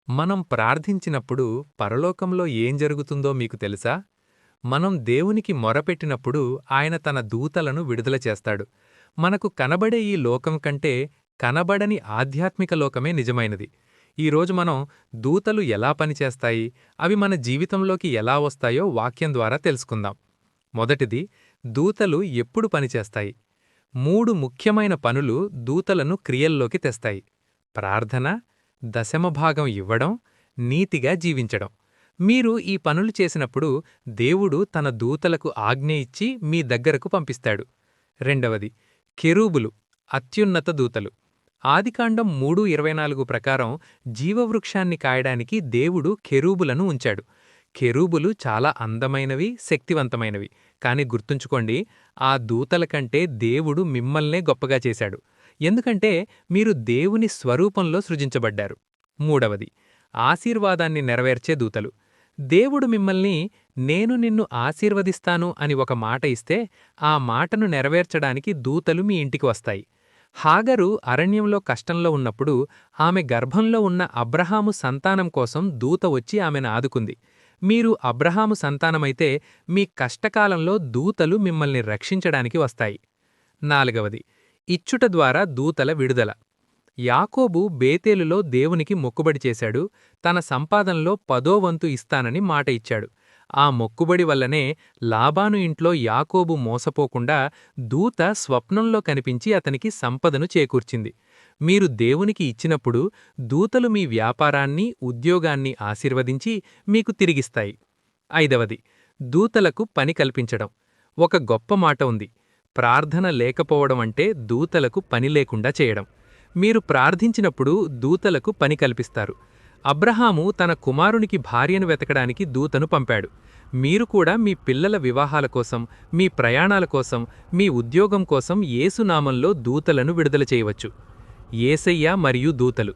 మనం ప్రార్థించినప్పుడు పరలోకంలో ఏం జరుగుతుందో మీకు తెలుసా? మనం దేవునికి మొరపెట్టినప్పుడు ఆయన తన దూతలను విడుదల చేస్తాడు. మనకు కనబడే ఈ లోకం కంటే కనబడని ఆధ్యాత్మిక లోకమే నిజమైనది. ఈరోజు మనం దూతలు ఎలా పనిచేస్తాయి, అవి మన జీవితంలోకి ఎలా వస్తాయో వాక్యం ద్వారా తెలుసుకుందాం. మొదటిది, దూతలు ఎప్పుడు పనిచేస్తాయి? 3 ముఖ్యమైన పనులు దూతలను క్రియల్లోకి తెస్తాయి: ప్రార్థన, దశమభాగం ఇవ్వడం, నీతిగా జీవించడం. మీరు ఈ పనులు చేసినప్పుడు దేవుడు తన దూతలకు ఆజ్ఞ ఇచ్చి మీ దగ్గరకు పంపిస్తాడు. రెండవది, కెరూబులు, అత్యున్నత దూతలు. ఆదికాండం 3:24 ప్రకారం జీవవృక్షాన్ని కాయడానికి దేవుడు కెరూబులను ఉంచాడు. కెరూబులు చాలా అందమైనవి, శక్తివంతమైనవి. కాని గుర్తుంచుకోండి, ఆ దూతల కంటే దేవుడు మిమ్మల్నే గొప్పగా చేశాడు. ఎందుకంటే మీరు దేవుని స్వరూపంలో సృజించబడ్డారు. మూడవది, ఆశీర్వాదాన్ని నెరవేర్చే దూతలు. దేవుడు మిమ్మల్ని నేను నిన్ను ఆశీర్వదిస్తాను అని ఒక మాట ఇస్తే ఆ మాటను నెరవేర్చడానికి దూతలు మీ ఇంటికి వస్తాయి. హాగరు అరణ్యంలో కష్టంలో ఉన్నప్పుడు ఆమె గర్భంలో ఉన్న అబ్రహాము సంతానం కోసం దూత వచ్చి ఆమెను ఆదుకుంది. మీరు అబ్రహాము సంతానమైతే మీ కష్టకాలంలో దూతలు మిమ్మల్ని రక్షించడానికి వస్తాయి. నాలుగవది, ఇచ్చుట ద్వారా దూతల విడుదల. యాకోబు బేతేలులో దేవునికి మొక్కుబడి చేశాడు. తన సంపాదనలో 10వ వంతు ఇస్తానని మాట ఇచ్చాడు. ఆ మొక్కుబడి వల్లనే లాబాను ఇంట్లో యాకోబు మోసపోకుండా దూత స్వప్నంలో కనిపించి అతనికి సంపదను చేకూర్చింది. మీరు దేవునికి ఇచ్చినప్పుడు దూతలు మీ వ్యాపారాన్ని, ఉద్యోగాన్ని ఆశీర్వదించి మీకు తిరిగిస్తాయి. ఐదవది, దూతలకు పని కల్పించడం. ఒక గొప్ప మాట ఉంది: ప్రార్థన లేకపోవడం అంటే దూతలకు పని లేకుండా చేయడం. మీరు ప్రార్థించినప్పుడు దూతలకు పని కల్పిస్తారు. అబ్రహాము తన కుమారునికి భార్యను వెతకడానికి దూతను పంపాడు. మీరు కూడా మీ పిల్లల వివాహాల కోసం, మీ ప్రయాణాల కోసం, మీ ఉద్యోగం కోసం యేసునామంలో దూతలను విడుదల చేయవచ్చు. యేసయ్య మరియు దూతలు.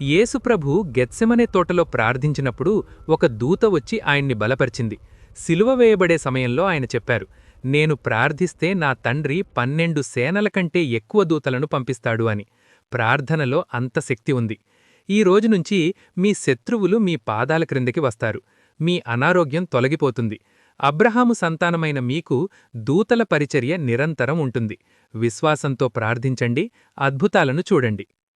యేసుప్రభు గెత్సెమనే తోటలో ప్రార్థించినప్పుడు ఒక దూత వచ్చి ఆయన్ని బలపరిచింది. సిలువ వేయబడే సమయంలో ఆయన చెప్పారు: నేను ప్రార్థిస్తే నా తండ్రి 12 సేనల కంటే ఎక్కువ దూతలను పంపిస్తాడు అని. ప్రార్థనలో అంత శక్తి ఉంది. ఈ రోజునుంచి మీ శత్రువులు మీ పాదాల క్రిందకి వస్తారు. మీ అనారోగ్యం తొలగిపోతుంది. అబ్రహాము సంతానమైన మీకు దూతల పరిచర్య నిరంతరం ఉంటుంది. విశ్వాసంతో ప్రార్థించండి, అద్భుతాలను చూడండి.